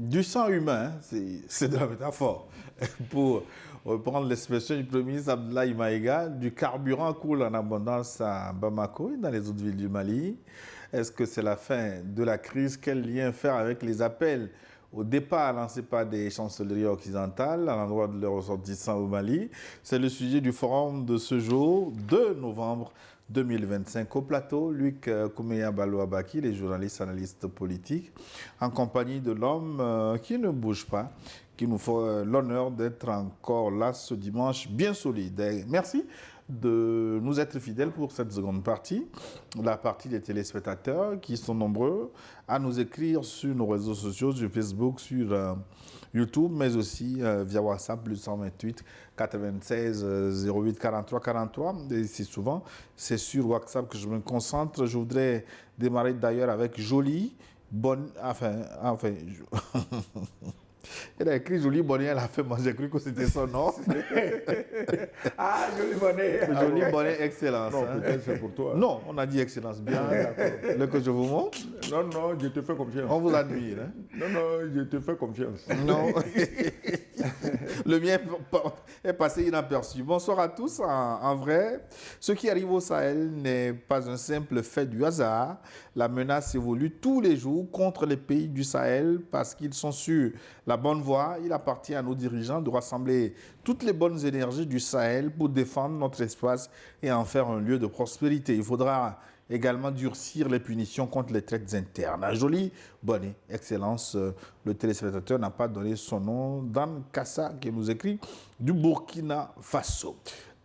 du sang humain, c'est de la métaphore. Pour reprendre l'expression du Premier ministre Abdoulaye Maïga, du carburant coule en abondance à Bamako et dans les autres villes du Mali. Est-ce que c'est la fin de la crise? Quel lien faire avec les appels au départ lancés par des chancelleries occidentales à l'endroit de leurs ressortissants au Mali? C'est le sujet du forum de ce jour, 2 novembre 2025. Au plateau, Luc Koumeya Balouabaki, les journalistes analystes politiques, en compagnie de l'homme qui ne bouge pas, qui nous fait l'honneur d'être encore là ce dimanche bien solide. Et merci de nous être fidèles pour cette seconde partie, la partie des téléspectateurs qui sont nombreux à nous écrire sur nos réseaux sociaux, sur Facebook, sur YouTube, mais aussi via WhatsApp, plus 128 96 08 43 43. Et souvent, c'est sur WhatsApp que je me concentre. Je voudrais démarrer d'ailleurs avec Jolie, bonne... Enfin... Elle a écrit Jolie Bonnet, elle a fait, moi j'ai cru que c'était son nom. Ah, Jolie Bonnet. Jolie Bonnet, excellence. Non, peut-être c'est pour toi. Non, on a dit excellence, bien. Le que je vous montre. Non, non, je te fais confiance. On vous admire. Hein? Non, non, je te fais confiance. Non. Le mien est passé inaperçu. Bonsoir à tous. En vrai, ce qui arrive au Sahel n'est pas un simple fait du hasard. La menace évolue tous les jours contre les pays du Sahel parce qu'ils sont sur la bonne voie. Il appartient à nos dirigeants de rassembler toutes les bonnes énergies du Sahel pour défendre notre espace et en faire un lieu de prospérité. Il faudra également durcir les punitions contre les traites internes. Jolie Bonnet, excellence, le téléspectateur n'a pas donné son nom. Dan Kassa qui nous écrit du Burkina Faso.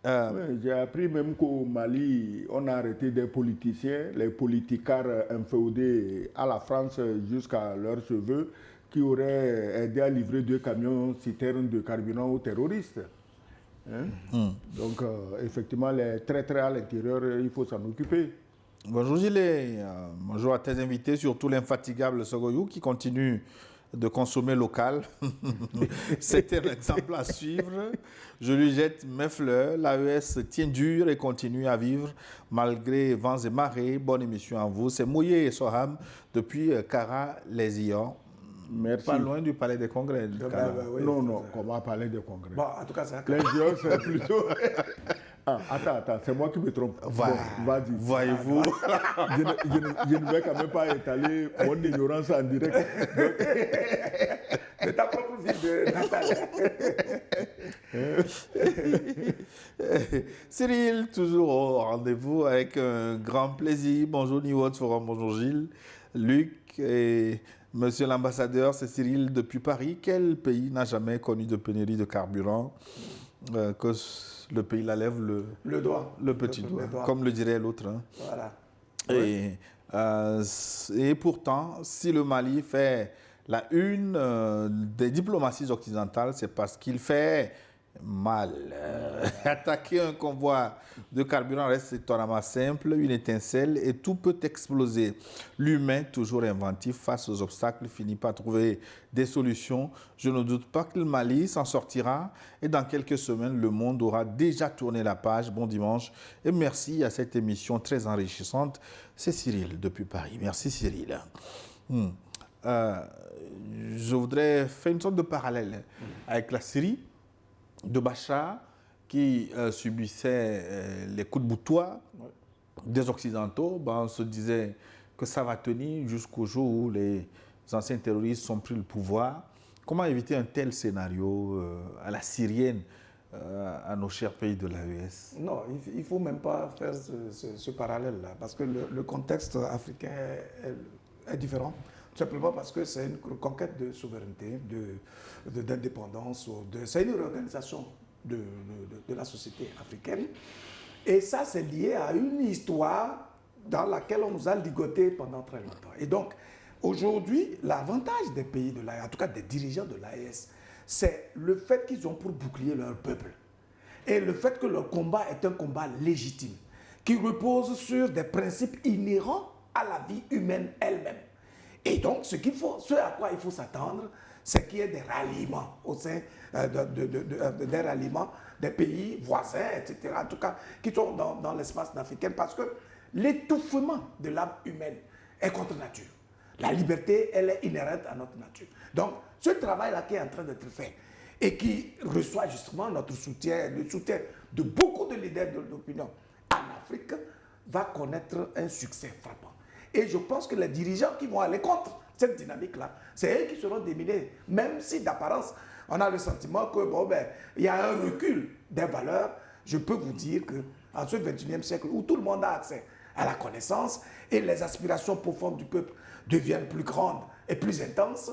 Oui, j'ai appris même qu'au Mali, on a arrêté des politiciens, les politicards inféodés à la France jusqu'à leurs cheveux, qui auraient aidé à livrer 2 camions citernes de carburant aux terroristes. Hein? Donc, effectivement, les traîtres à l'intérieur, il faut s'en occuper. Bonjour Gilles, bonjour à tes invités, surtout l'infatigable Sogoyou qui continue de consommer local. C'était un exemple à suivre. Je lui jette mes fleurs. L'AES tient dur et continue à vivre malgré vents et marées. Bonne émission à vous. C'est Mouillé et Soham depuis Kara-les-Ions. Merci. Pas loin du palais des congrès. Oui, non, comment parler des congrès? Bon, en tout cas, c'est les gens, c'est plutôt... Ah, attends, c'est moi qui me trompe. Vas-y. Voyez-vous. Je ne vais quand même pas étaler mon ignorance en direct. De ta propre vie de Nathalie. Cyril, toujours au rendez-vous avec un grand plaisir. Bonjour Niwot Forum, bonjour Gilles, Luc et monsieur l'ambassadeur, c'est Cyril depuis Paris. Quel pays n'a jamais connu de pénurie de carburant que le pays la lève le doigt. Le petit doigt, comme le dirait l'autre. Hein. Voilà. Et pourtant, si le Mali fait la une des diplomaties occidentales, c'est parce qu'il fait mal. Attaquer un convoi de carburant reste étonnamment simple, une étincelle et tout peut exploser. L'humain, toujours inventif face aux obstacles, finit par trouver des solutions. Je ne doute pas que le Mali s'en sortira et dans quelques semaines, le monde aura déjà tourné la page. Bon dimanche et merci à cette émission très enrichissante. C'est Cyril depuis Paris. Merci Cyril. Je voudrais faire une sorte de parallèle avec la Syrie de Bachar qui subissait les coups de boutoir des Occidentaux. On se disait que ça va tenir jusqu'au jour où les anciens terroristes ont pris le pouvoir. Comment éviter un tel scénario à la syrienne, à nos chers pays de l'AES? Non, il ne faut même pas faire ce parallèle-là, parce que le contexte africain est différent. Tout simplement parce que c'est une conquête de souveraineté, d'indépendance. C'est une réorganisation de la société africaine. Et ça, c'est lié à une histoire dans laquelle on nous a ligotés pendant très longtemps. Et donc, aujourd'hui, l'avantage des pays de l'AES, en tout cas des dirigeants de l'AES, c'est le fait qu'ils ont pour bouclier leur peuple. Et le fait que leur combat est un combat légitime, qui repose sur des principes inhérents à la vie humaine elle-même. Et donc, ce à quoi il faut s'attendre, c'est qu'il y ait des ralliements au sein des ralliements des pays voisins, etc., en tout cas, qui sont dans l'espace africain, parce que l'étouffement de l'âme humaine est contre nature. La liberté, elle est inhérente à notre nature. Donc, Ce travail-là qui est en train d'être fait et qui reçoit justement notre soutien, le soutien de beaucoup de leaders de l'opinion en Afrique, va connaître un succès frappant. Et je pense que les dirigeants qui vont aller contre cette dynamique-là, c'est eux qui seront déminés, même si d'apparence, on a le sentiment que bon, ben, il y a un recul des valeurs. Je peux vous dire qu'en ce 21e siècle, où tout le monde a accès à la connaissance et les aspirations profondes du peuple deviennent plus grandes et plus intenses,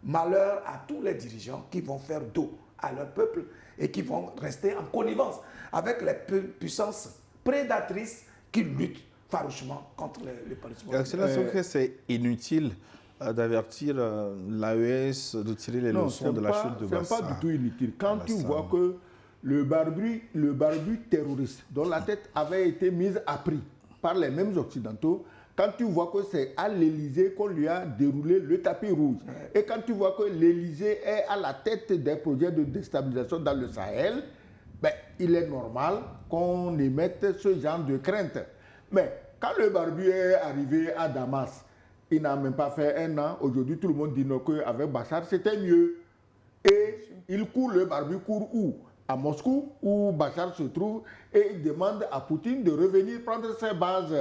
malheur à tous les dirigeants qui vont faire dos à leur peuple et qui vont rester en connivence avec les puissances prédatrices qui luttent farouchement contre les politiques. Excellence, que c'est inutile d'avertir l'AES de tirer les leçons de la chute de Bassa. Ce n'est pas du tout inutile. Quand tu vois que le barbu terroriste, dont la tête avait été mise à prix par les mêmes Occidentaux, quand tu vois que c'est à l'Élysée qu'on lui a déroulé le tapis rouge, et quand tu vois que l'Élysée est à la tête des projets de déstabilisation dans le Sahel, ben, il est normal qu'on émette ce genre de crainte. Mais quand le barbu est arrivé à Damas, il n'a même pas fait un an. Aujourd'hui, tout le monde dit non, qu'avec Bachar, c'était mieux. Et il court, le barbu court où? À Moscou, où Bachar se trouve, et il demande à Poutine de revenir prendre ses bases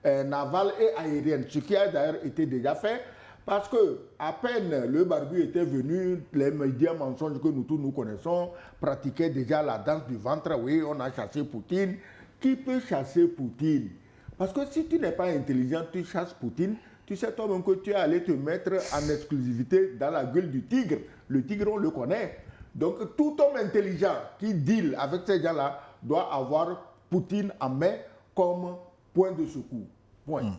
navales et aériennes, ce qui a d'ailleurs été déjà fait, parce que à peine le barbu était venu, les médias mensonges que nous tous nous connaissons pratiquaient déjà la danse du ventre. Oui, on a chassé Poutine. Qui peut chasser Poutine? Parce que si tu n'es pas intelligent, tu chasses Poutine, tu sais toi-même que tu es allé te mettre en exclusivité dans la gueule du tigre. Le tigre, on le connaît. Donc tout homme intelligent qui deal avec ces gens-là doit avoir Poutine en main comme point de secours. Point.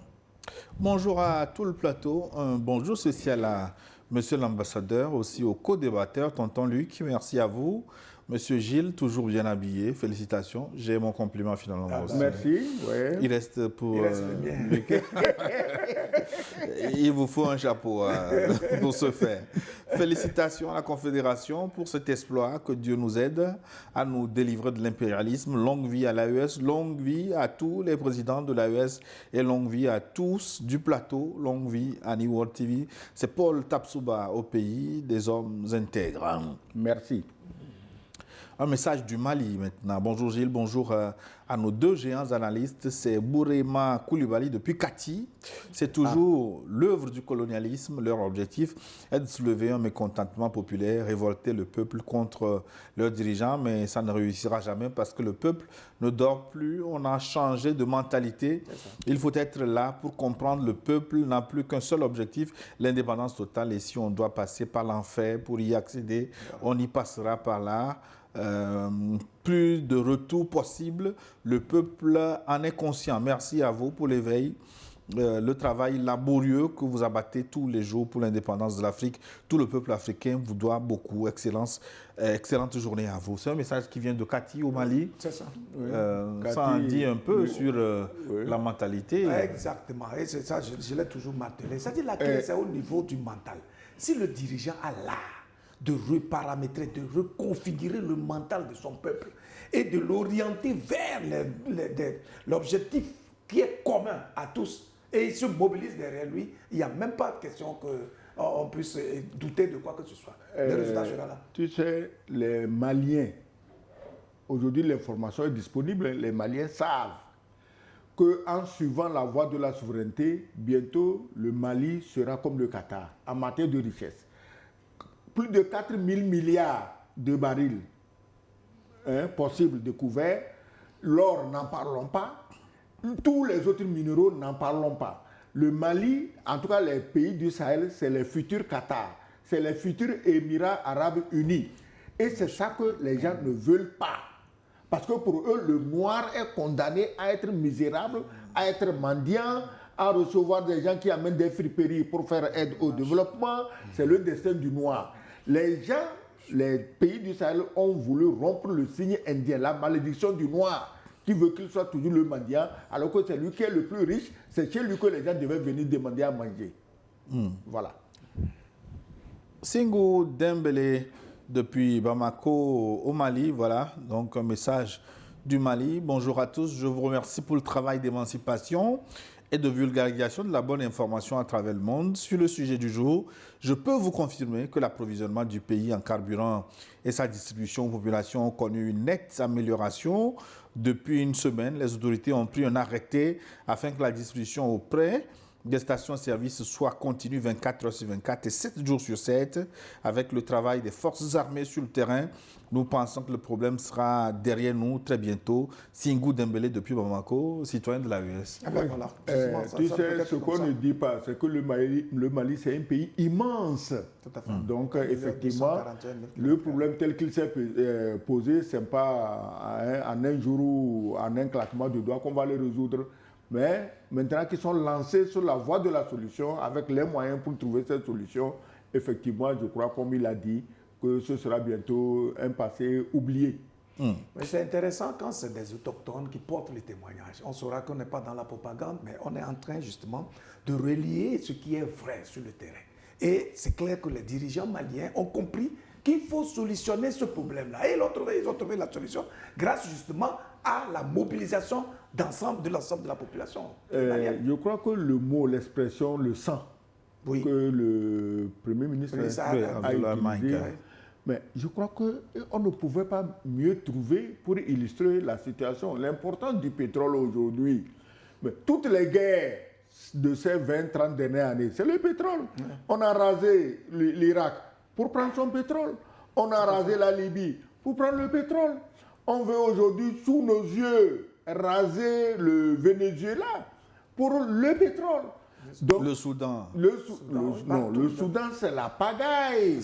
Bonjour à tout le plateau. Un bonjour spécial à Monsieur l'ambassadeur, aussi au co-débatteur, tonton Luc. Merci à vous. Monsieur Gilles, toujours bien habillé. Félicitations. J'ai mon compliment finalement aussi. Merci. Ouais. Il reste pour le bien. Luc. Il vous faut un chapeau pour ce faire. Félicitations à la Confédération pour cet exploit. Que Dieu nous aide à nous délivrer de l'impérialisme. Longue vie à l'AES, longue vie à tous les présidents de l'AES et longue vie à tous du plateau. Longue vie à New World TV. C'est Paul Tapsouba au pays des hommes intègres. Merci. Un message du Mali maintenant. Bonjour Gilles, bonjour à nos deux géants analystes. C'est Bourema Koulibaly depuis Kati. C'est toujours l'œuvre du colonialisme. Leur objectif est de soulever un mécontentement populaire, révolter le peuple contre leurs dirigeants, mais ça ne réussira jamais parce que le peuple ne dort plus. On a changé de mentalité. Il faut être là pour comprendre. Le peuple n'a plus qu'un seul objectif, l'indépendance totale. Et si on doit passer par l'enfer pour y accéder, on y passera par là. Plus de retour possible. Le peuple en est conscient. Merci à vous pour l'éveil, le travail laborieux que vous abattez tous les jours pour l'indépendance de l'Afrique. Tout le peuple africain vous doit beaucoup. Excellence, excellente journée à vous. C'est un message qui vient de Kati au Mali. C'est ça. Oui. Ça en dit un peu oui. sur la mentalité. Exactement. Et c'est ça, je l'ai toujours martelé. C'est-à-dire que c'est au niveau du mental. Si le dirigeant a l'art de reparamétrer, de reconfigurer le mental de son peuple et de l'orienter vers l'objectif qui est commun à tous, et il se mobilise derrière lui, il n'y a même pas de question qu'on puisse douter de quoi que ce soit. Le résultat sera là. Tu sais, les Maliens, aujourd'hui l'information est disponible, les Maliens savent qu'en suivant la voie de la souveraineté, bientôt le Mali sera comme le Qatar en matière de richesse. Plus de 4 000 milliards de barils possibles découverts. L'or, n'en parlons pas. Tous les autres minéraux, n'en parlons pas. Le Mali, en tout cas les pays du Sahel, c'est les futurs Qatar. C'est les futurs Émirats arabes unis. Et c'est ça que les gens ne veulent pas. Parce que pour eux, le noir est condamné à être misérable, à être mendiant, à recevoir des gens qui amènent des friperies pour faire aide au développement. C'est le destin du noir. Les gens, les pays du Sahel ont voulu rompre le signe indien, la malédiction du noir, qui veut qu'il soit toujours le mendiant, alors que c'est lui qui est le plus riche, c'est chez lui que les gens devaient venir demander à manger. Voilà. Singo Dembélé depuis Bamako au Mali, voilà, donc un message du Mali. Bonjour à tous, je vous remercie pour le travail d'émancipation et de vulgarisation de la bonne information à travers le monde. Sur le sujet du jour, je peux vous confirmer que l'approvisionnement du pays en carburant et sa distribution aux populations ont connu une nette amélioration. Depuis une semaine, les autorités ont pris un arrêté afin que la distribution auprès des stations-service soit continue 24 heures sur 24 et 7 jours sur 7 avec le travail des forces armées sur le terrain. Nous pensons que le problème sera derrière nous très bientôt. Singou Dembélé depuis Bamako, citoyen de la US. Ah ben voilà, tu sais, ce qu'on ne dit pas, c'est que le Mali c'est un pays immense. Tout à fait. Donc, effectivement, le problème tel qu'il s'est posé, ce n'est pas en un jour ou en un claquement de doigts qu'on va le résoudre. Mais maintenant qu'ils sont lancés sur la voie de la solution, avec les moyens pour trouver cette solution, effectivement, je crois, comme il a dit, que ce sera bientôt un passé oublié. Mais c'est intéressant quand c'est des autochtones qui portent les témoignages. On saura qu'on n'est pas dans la propagande, mais on est en train justement de relier ce qui est vrai sur le terrain. Et c'est clair que les dirigeants maliens ont compris qu'il faut solutionner ce problème-là. Et ils ont trouvé la solution grâce justement à la mobilisation de l'ensemble de la population malienne. Je crois que le mot, l'expression, le sang, Oui. que le Premier ministre a utilisé, mais je crois qu'on ne pouvait pas mieux trouver pour illustrer la situation. L'importance du pétrole aujourd'hui, mais toutes les guerres de ces 20-30 dernières années, c'est le pétrole. Ouais. On a rasé l'Irak pour prendre son pétrole. On a rasé la Libye pour prendre le pétrole. On veut aujourd'hui, sous nos yeux, raser le Venezuela pour le pétrole. Donc, le Soudan. Le Soudan, c'est la pagaille.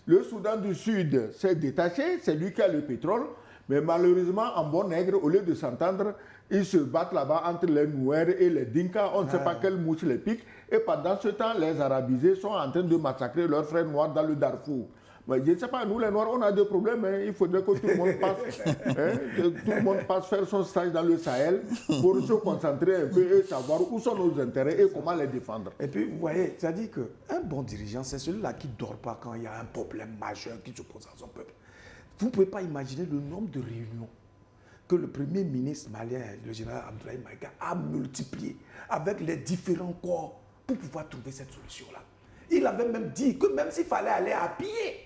Le Soudan du Sud s'est détaché, c'est lui qui a le pétrole. Mais malheureusement, en bon nègre, au lieu de s'entendre, ils se battent là-bas entre les Nouers et les Dinka. On ne sait pas quelle mouche les pique. Et pendant ce temps, les Arabisés sont en train de massacrer leurs frères noirs dans le Darfour. Mais je ne sais pas, nous les Noirs, on a des problèmes. Hein. Il faudrait que tout le monde passe, que tout le monde passe faire son stage dans le Sahel pour se concentrer un peu et savoir où sont nos intérêts et comment les défendre. Et puis, vous voyez, c'est-à-dire qu'un bon dirigeant, c'est celui-là qui ne dort pas quand il y a un problème majeur qui se pose à son peuple. Vous ne pouvez pas imaginer le nombre de réunions que le Premier ministre malien, le général Abdoulaye Maïga, a multiplié avec les différents corps pour pouvoir trouver cette solution-là. Il avait même dit que même s'il fallait aller à pied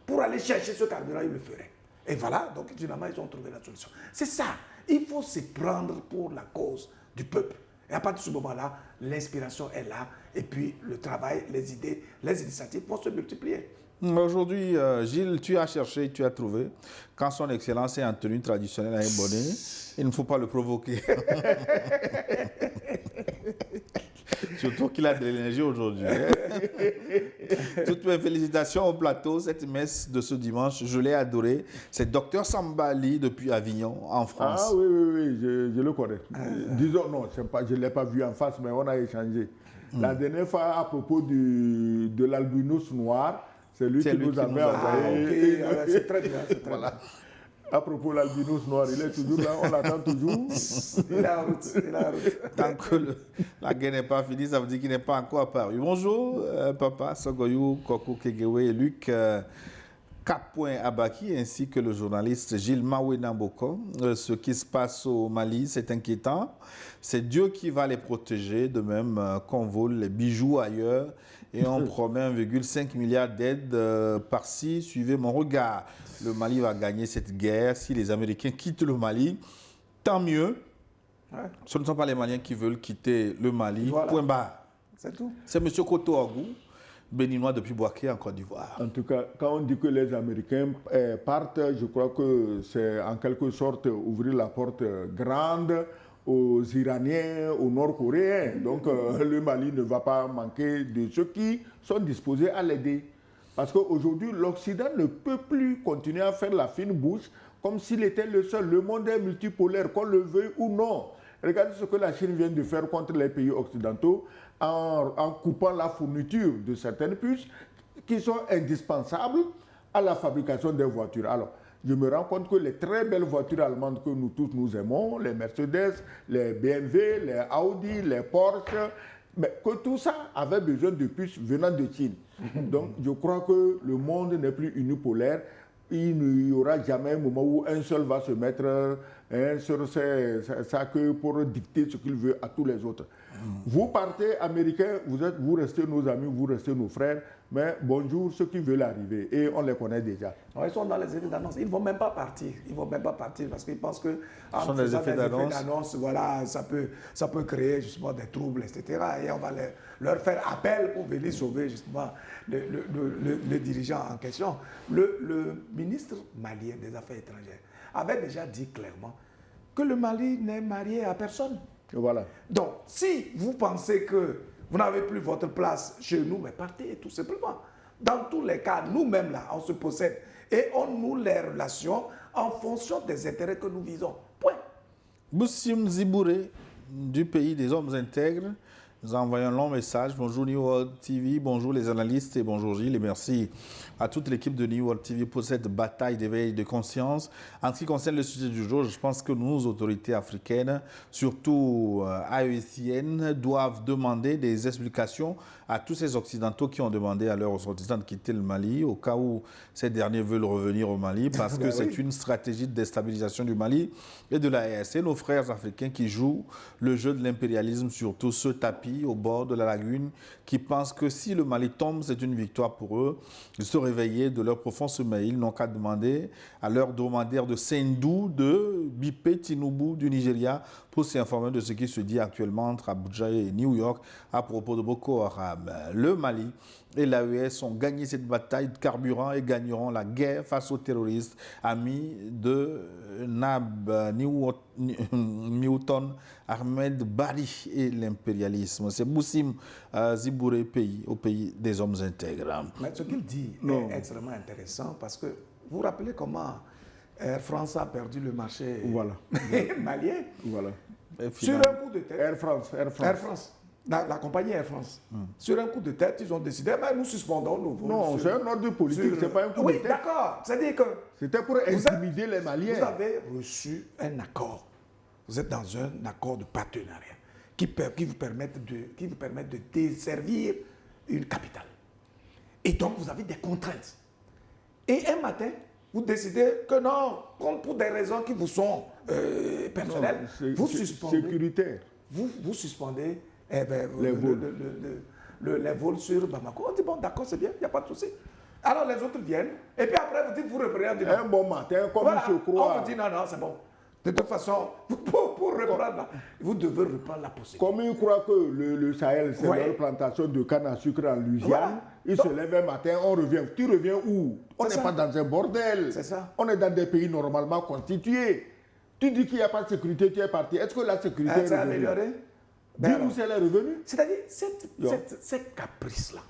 pour aller chercher ce carburant, il le ferait. Et voilà, donc finalement, ils ont trouvé la solution. C'est ça. Il faut se prendre pour la cause du peuple. Et à partir de ce moment-là, l'inspiration est là. Et puis, le travail, les idées, les initiatives vont se multiplier. Aujourd'hui, Gilles, tu as cherché, tu as trouvé. Quand son excellence est en tenue traditionnelle à un bonnet, il ne faut pas le provoquer. Surtout qu'il a de l'énergie aujourd'hui. Toutes mes félicitations au plateau. Cette messe de ce dimanche, je l'ai adorée. C'est Dr Sambali depuis Avignon, en France. Ah oui, je le connais. Disons, non, je ne l'ai pas vu en face, mais on a échangé. La dernière fois, à propos de l'albinos noir, c'est lui qui nous avait envoyé. C'est très bien. Voilà. À propos de l'albinos noir, il est toujours là, on l'attend toujours. Il est en route. Tant que la guerre n'est pas finie, ça veut dire qu'il n'est pas encore apparu. Bonjour, Papa Sogoyou, Koko Kegewe et Luc Kapouin Abaki, ainsi que le journaliste Gilles Maoué Namboko. Ce qui se passe au Mali, c'est inquiétant. C'est Dieu qui va les protéger, de même qu'on vole les bijoux ailleurs. Et on promet 1,5 milliard d'aides par-ci. Suivez mon regard. Le Mali va gagner cette guerre. Si les Américains quittent le Mali, tant mieux. Ouais. Ce ne sont pas les Maliens qui veulent quitter le Mali. Voilà. Point barre. C'est tout. C'est M. Koto Agou, béninois depuis Bouaké, en Côte d'Ivoire. En tout cas, quand on dit que les Américains partent, je crois que c'est en quelque sorte ouvrir la porte grande aux Iraniens, aux Nord-Coréens. Donc le Mali ne va pas manquer de ceux qui sont disposés à l'aider. Parce qu'aujourd'hui, l'Occident ne peut plus continuer à faire la fine bouche comme s'il était le seul. Le monde est multipolaire, qu'on le veuille ou non. Regardez ce que la Chine vient de faire contre les pays occidentaux en coupant la fourniture de certaines puces qui sont indispensables à la fabrication des voitures. Alors, je me rends compte que les très belles voitures allemandes que nous tous nous aimons, les Mercedes, les BMW, les Audi, les Porsche, mais que tout ça avait besoin de puces venant de Chine. Donc, je crois que le monde n'est plus unipolaire. il n'y aura jamais un moment où un seul va se mettre sur sa queue pour dicter ce qu'il veut à tous les autres. Vous partez, Américains, vous restez nos amis, vous restez nos frères, mais bonjour ceux qui veulent arriver, et on les connaît déjà. Ils sont dans les effets d'annonce. Ils ne vont même pas partir. Ils ne vont même pas partir parce qu'ils pensent que en faisant des effets d'annonce, voilà, ça peut créer justement des troubles, etc. Et on va leur faire appel pour venir sauver justement le dirigeant en question. Le ministre malien des Affaires étrangères avait déjà dit clairement que le Mali n'est marié à personne. Voilà. Donc, si vous pensez que vous n'avez plus votre place chez nous, mais partez tout simplement. Dans tous les cas, nous-mêmes là, on se possède et on noue les relations en fonction des intérêts que nous visons. Point. Boussim Zibouré, du pays des hommes intègres, nous a envoyé un long message. Bonjour New World TV, bonjour les analystes et bonjour Gilles. Et merci à toute l'équipe de New World TV pour cette bataille d'éveil de conscience. En ce qui concerne le sujet du jour, je pense que nos autorités africaines, surtout haïtiennes, doivent demander des explications à tous ces Occidentaux qui ont demandé à leurs ressortissants de quitter le Mali, au cas où ces derniers veulent revenir au Mali, parce que c'est une stratégie de déstabilisation du Mali et de la RC. Nos frères africains qui jouent le jeu de l'impérialisme sur tout ce tapis au bord de la lagune, qui pensent que si le Mali tombe, c'est une victoire pour eux. Ils se réveiller de leur profond sommeil. Ils n'ont qu'à demander à leur dromadaire de Sendou, de Bipé Tinubu du Nigeria, pour s'informer de ce qui se dit actuellement entre Abuja et New York à propos de Boko Haram. Le Mali et l'AES ont gagné cette bataille de carburant et gagneront la guerre face aux terroristes amis de Nab Newton Ahmed Bari et l'impérialisme. C'est Boussim Zibouré, au pays des hommes intègres. Mais ce qu'il dit est extrêmement intéressant parce que vous vous rappelez comment Air France a perdu le marché malien sur un coup de tête. Air France. La compagnie Air France. Sur un coup de tête, ils ont décidé, mais nous suspendons nos vols. Non, c'est un ordre politique, c'est pas un coup de tête. Oui, d'accord. C'est-à-dire que c'était pour intimider les Maliens. Vous avez reçu un accord. Vous êtes dans un accord de partenariat qui vous permet de desservir une capitale. Et donc, vous avez des contraintes. Et un matin, vous décidez que non, pour des raisons qui vous sont personnelles, vous suspendez. Sécuritaire. Vous suspendez les vols sur Bamako. On dit bon, d'accord, c'est bien, il n'y a pas de souci. Alors les autres viennent, et puis après, vous dites, vous reprenez. Un bon matin, comme il se croit. On vous dit non, c'est bon. De toute façon, pour reprendre, vous devez reprendre la possession. Comme ils croient que le Sahel, c'est leur plantation de canne à sucre en Louisiane, ils se lèvent un matin, on revient. Tu reviens où? On n'est pas dans un bordel. C'est ça. On est dans des pays normalement constitués. Tu dis qu'il n'y a pas de sécurité, tu es parti. Est-ce que la sécurité est améliorée? Dis-nous si elle est revenue. C'est-à-dire, ces caprices-là,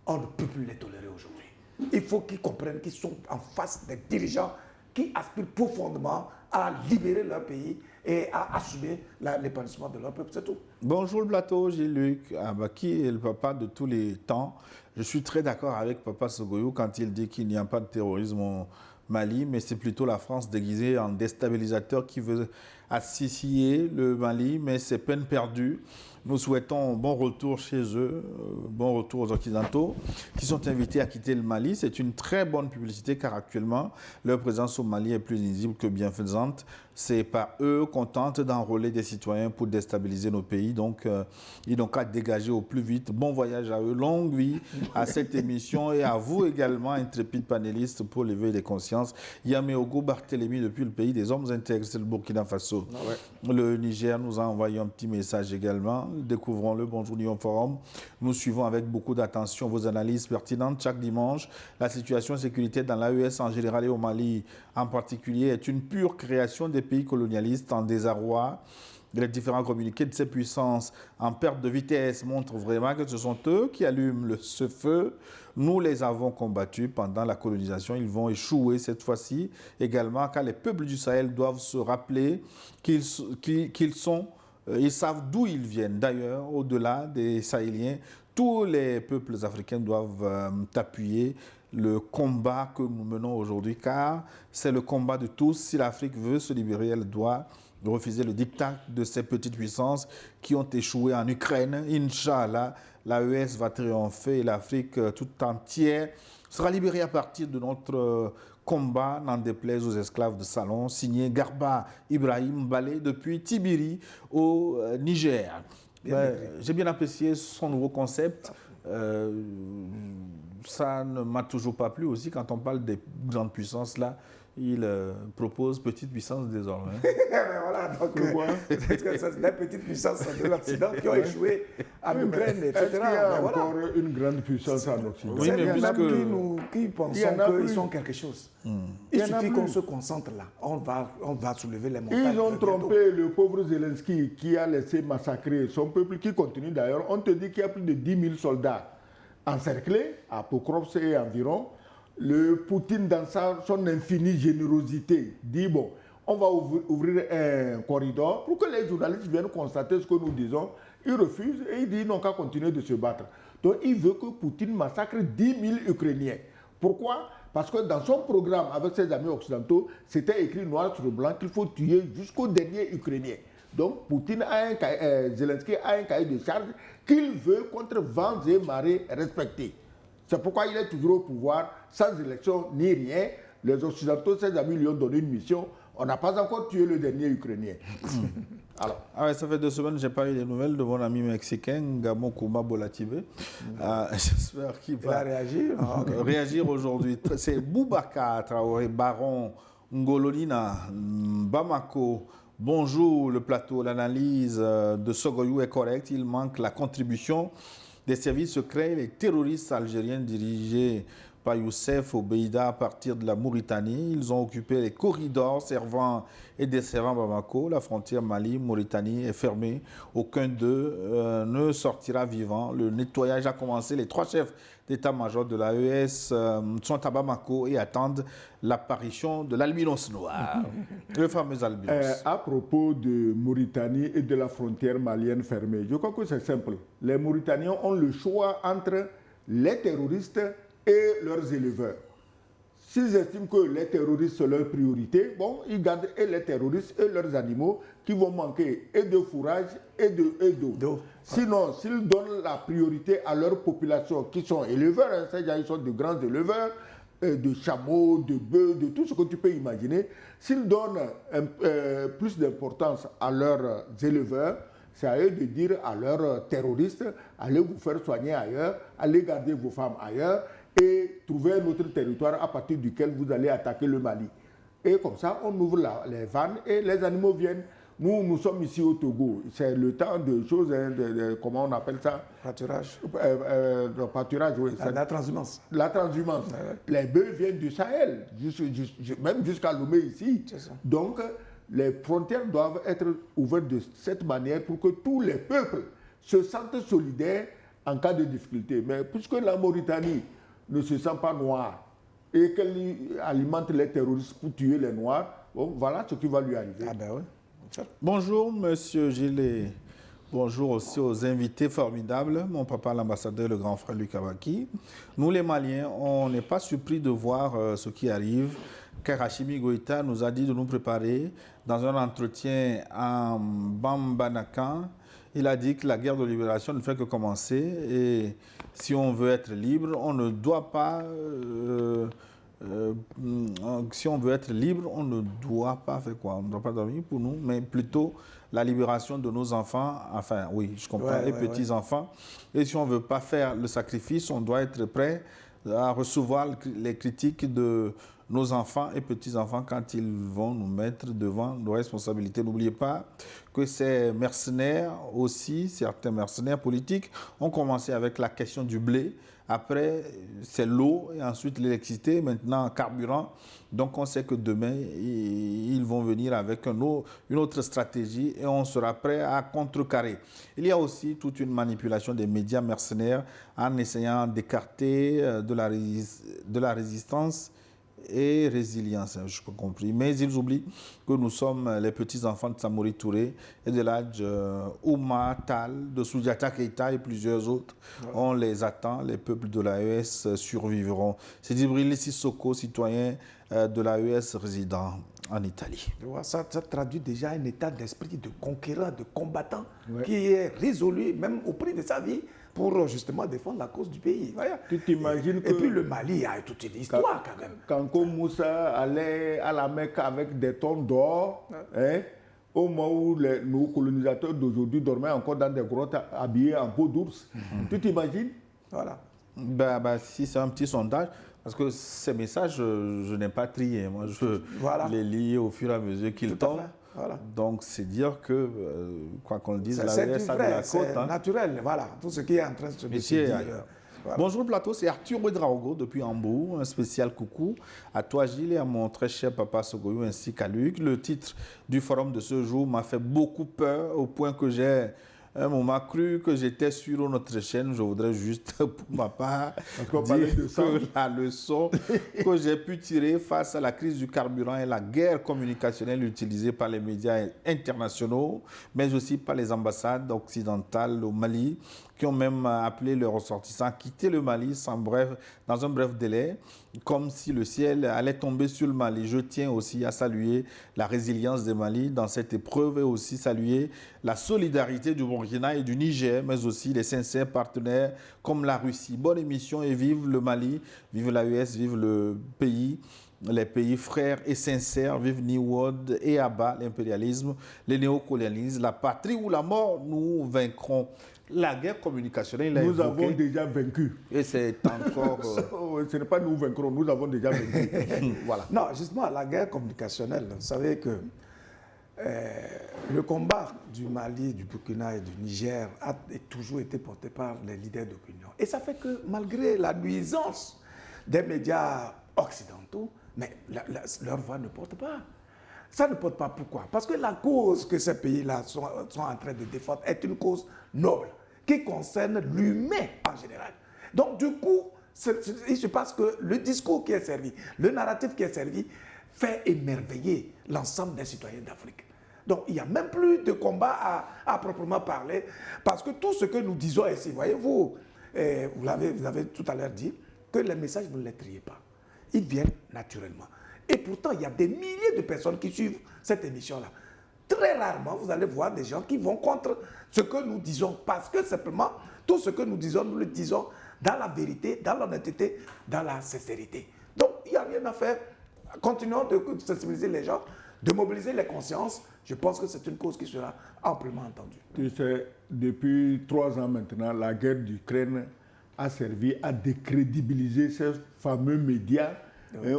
on ne peut plus les tolérer aujourd'hui. Il faut qu'ils comprennent qu'ils sont en face des dirigeants qui aspirent profondément à libérer leur pays et à assumer l'épanouissement de leur peuple, c'est tout. Bonjour le plateau, Gilles-Luc, qui est le papa de tous les temps. Je suis très d'accord avec Papa Sogoyou quand il dit qu'il n'y a pas de terrorisme au Mali, mais c'est plutôt la France déguisée en déstabilisateur qui veut assister le Mali, mais c'est peine perdue. Nous souhaitons un bon retour chez eux, bon retour aux Occidentaux qui sont invités à quitter le Mali. C'est une très bonne publicité car actuellement, leur présence au Mali est plus visible que bienfaisante. C'est par eux qu'on tente d'enrôler des citoyens pour déstabiliser nos pays. Donc, ils n'ont qu'à dégager au plus vite. Bon voyage à eux, longue vie à cette émission et à vous également, intrépides panélistes, pour l'éveil des consciences. Yameogo Barthélémy depuis le pays des hommes intègres, c'est le Burkina Faso. Le Niger nous a envoyé un petit message également. Découvrons-le. Bonjour Lyon Forum. Nous suivons avec beaucoup d'attention vos analyses pertinentes chaque dimanche. La situation sécuritaire dans l'AES en général et au Mali en particulier est une pure création des pays colonialistes en désarroi. Les différents communiqués de ces puissances en perte de vitesse montrent vraiment que ce sont eux qui allument ce feu. Nous les avons combattus pendant la colonisation. Ils vont échouer cette fois-ci également car les peuples du Sahel doivent se rappeler qu'ils savent d'où ils viennent. D'ailleurs, au-delà des Sahéliens, tous les peuples africains doivent appuyer le combat que nous menons aujourd'hui, car c'est le combat de tous. Si l'Afrique veut se libérer, elle doit refuser le diktat de ces petites puissances qui ont échoué en Ukraine. Inch'Allah, l'AES va triompher et l'Afrique tout entière sera libérée à partir de notre combat, n'en déplaise aux esclaves de salon, signé Garba Ibrahim Balé depuis Tibiri au Niger. J'ai bien apprécié son nouveau concept. Ça ne m'a toujours pas plu aussi quand on parle des grandes puissances là. Il propose petite puissance désormais. Mais voilà, donc c'est des petites puissances de l'Occident qui ont échoué en Ukraine, etc. Est-ce qu'il y a encore une grande puissance en Occident? Oui, mais il y en a qui pensent qu'ils sont quelque chose. Il suffit qu'on se concentre là. On va soulever les montagnes. Ils ont trompé le pauvre Zelensky qui a laissé massacrer son peuple, qui continue d'ailleurs. On te dit qu'il y a plus de 10 000 soldats encerclés à Pokrovsk et environ. Le Poutine, dans son infinie générosité, dit bon, on va ouvrir un corridor pour que les journalistes viennent constater ce que nous disons. Ils refusent et ils disent non qu'à continuer de se battre. Donc il veut que Poutine massacre 10 000 Ukrainiens. Pourquoi? Parce que dans son programme avec ses amis occidentaux, c'était écrit noir sur blanc qu'il faut tuer jusqu'au dernier Ukrainien. Donc Poutine Zelensky a un cahier de charge qu'il veut contre vents et marées respecter. C'est pourquoi il est toujours au pouvoir, sans élection ni rien. Les Occidentaux, ses amis, lui ont donné une mission. On n'a pas encore tué le dernier Ukrainien. Alors. Ah ouais, ça fait 2 semaines que je n'ai pas eu les nouvelles de mon ami mexicain, Gabon Kouma Bolatibé. J'espère qu'il va réagir aujourd'hui. C'est Boubacar Traoré, baron Ngololina, Bamako. Bonjour, le plateau. L'analyse de Sogoyou est correcte. Il manque la contribution des services secrets. Les terroristes algériens dirigés par Youssef Obeida à partir de la Mauritanie. Ils ont occupé les corridors servant et desservant Bamako. La frontière Mali-Mauritanie est fermée. Aucun d'eux ne sortira vivant. Le nettoyage a commencé. Les 3 chefs d'état-major de l'AES sont à Bamako et attendent l'apparition de l'albinos noir, le fameux albinos. À propos de Mauritanie et de la frontière malienne fermée, je crois que c'est simple. Les Mauritaniens ont le choix entre les terroristes et leurs éleveurs. S'ils estiment que les terroristes sont leur priorité, bon, ils gardent et les terroristes et leurs animaux qui vont manquer et de fourrage et d'eau. Sinon, s'ils donnent la priorité à leur population qui sont éleveurs, hein, c'est-à-dire ils sont de grands éleveurs, de chameaux, de bœufs, de tout ce que tu peux imaginer, s'ils donnent plus d'importance à leurs éleveurs, c'est à eux de dire à leurs terroristes, allez vous faire soigner ailleurs, allez garder vos femmes ailleurs, et trouver un autre territoire à partir duquel vous allez attaquer le Mali. Et comme ça, on ouvre les vannes et les animaux viennent. Nous sommes ici au Togo. C'est le temps de choses, hein, comment on appelle ça? Pâturage. Pâturage, oui. La transhumance. La transhumance. Les bœufs viennent du Sahel, même jusqu'à Lomé ici. Donc, les frontières doivent être ouvertes de cette manière pour que tous les peuples se sentent solidaires en cas de difficulté. Mais puisque la Mauritanie ne se sent pas noire et qu'elle alimente les terroristes pour tuer les noirs, bon, voilà ce qui va lui arriver. Ah ben oui. Bonjour, monsieur Gilles. Bonjour aussi aux invités formidables, mon papa l'ambassadeur, le grand frère Luc Abaki. Nous les Maliens, on n'est pas surpris de voir ce qui arrive, car Hachimi Goïta nous a dit de nous préparer dans un entretien en Bambanakan. Il a dit que la guerre de libération ne fait que commencer et si on veut être libre, on ne doit pas... si on veut être libre, on ne doit pas faire quoi? On ne doit pas dormir pour nous, mais plutôt la libération de nos enfants, enfin oui, je comprends, et petits-enfants. Et si on ne veut pas faire le sacrifice, on doit être prêt à recevoir les critiques de nos enfants et petits-enfants quand ils vont nous mettre devant nos responsabilités. N'oubliez pas que ces mercenaires aussi, certains mercenaires politiques, ont commencé avec la question du blé. Après, c'est l'eau et ensuite l'électricité, maintenant carburant. Donc, on sait que demain, ils vont venir avec une autre stratégie et on sera prêt à contrecarrer. Il y a aussi toute une manipulation des médias mercenaires en essayant d'écarter de la résistance et résilience, je n'ai pas compris. Mais ils oublient que nous sommes les petits-enfants de Samori Touré et de l'âge Ouma Tal, de Soudjata Keita et plusieurs autres. On les attend, les peuples de l'AES survivront. C'est Djibril Sissoko, citoyen de l'AES résident en Italie. Tu vois, ça traduit déjà un état d'esprit de conquérant, de combattant, Ouais. qui est résolu, même au prix de sa vie, pour justement défendre la cause du pays. Voilà. Tu t'imagines que... Et puis le Mali a toute une histoire quand même. Quand Moussa allait à la Mecque avec des tonnes d'or, hein, au moment où nos colonisateurs d'aujourd'hui dormaient encore dans des grottes habillés en peau d'ours. Tu t'imagines? Voilà. Si c'est un petit sondage, parce que ces messages, je n'ai pas trié. Moi, je Voilà. les lis au fur et à mesure qu'ils Tout à tombent. fait. Voilà. Donc, c'est dire que, quoi qu'on le dise, la C'est VS du a de la vrai, côte. c'est hein. naturel. Voilà, tout ce qui est en train de se Messieurs, décider. Voilà. Bonjour le plateau, c'est Arthur Ouedraogo depuis Hambourg. Un spécial coucou à toi Gilles et à mon très cher papa Sogoyou ainsi qu'à Luc. Le titre du forum de ce jour m'a fait beaucoup peur au point que j'ai un moment cru que j'étais sur notre chaîne. Je voudrais juste pour ma part dire que la leçon que j'ai pu tirer face à la crise du carburant et la guerre communicationnelle utilisée par les médias internationaux, mais aussi par les ambassades occidentales au Mali, qui ont même appelé leurs ressortissants à quitter le Mali dans un bref délai, comme si le ciel allait tomber sur le Mali. Je tiens aussi à saluer la résilience des Mali dans cette épreuve et aussi saluer la solidarité du Burkina et du Niger, mais aussi les sincères partenaires comme la Russie. Bonne émission et vive le Mali, vive l'AES, vive le pays. Les pays frères et sincères, vive Niwod et Abba, l'impérialisme, le néocolonialisme, la patrie ou la mort, nous vaincrons. La guerre communicationnelle, il a Nous évoqué, avons déjà vaincu. et c'est encore... Ce n'est pas nous vaincrons, nous avons déjà vaincu. Voilà. Non, justement, la guerre communicationnelle, vous savez que le combat du Mali, du Burkina et du Niger a toujours été porté par les leaders d'opinion. Et ça fait que malgré la nuisance des médias occidentaux, mais leur voix ne porte pas. Ça ne porte pas pourquoi? Parce que la cause que ces pays-là sont en train de défendre est une cause noble, qui concerne l'humain en général. Donc du coup, il se passe que le discours qui est servi, le narratif qui est servi, fait émerveiller l'ensemble des citoyens d'Afrique. Donc il n'y a même plus de combat à proprement parler, parce que tout ce que nous disons ici, voyez-vous, vous l'avez tout à l'heure dit, que les messages, vous ne les triez pas. Ils viennent naturellement. Et pourtant, il y a des milliers de personnes qui suivent cette émission-là. Très rarement, vous allez voir des gens qui vont contre ce que nous disons, parce que simplement, tout ce que nous disons, nous le disons dans la vérité, dans l'honnêteté, dans la sincérité. Donc, il n'y a rien à faire. Continuons de sensibiliser les gens, de mobiliser les consciences. Je pense que c'est une cause qui sera amplement entendue. Tu sais, depuis 3 ans maintenant, la guerre d'Ukraine a servi à décrédibiliser ces fameux médias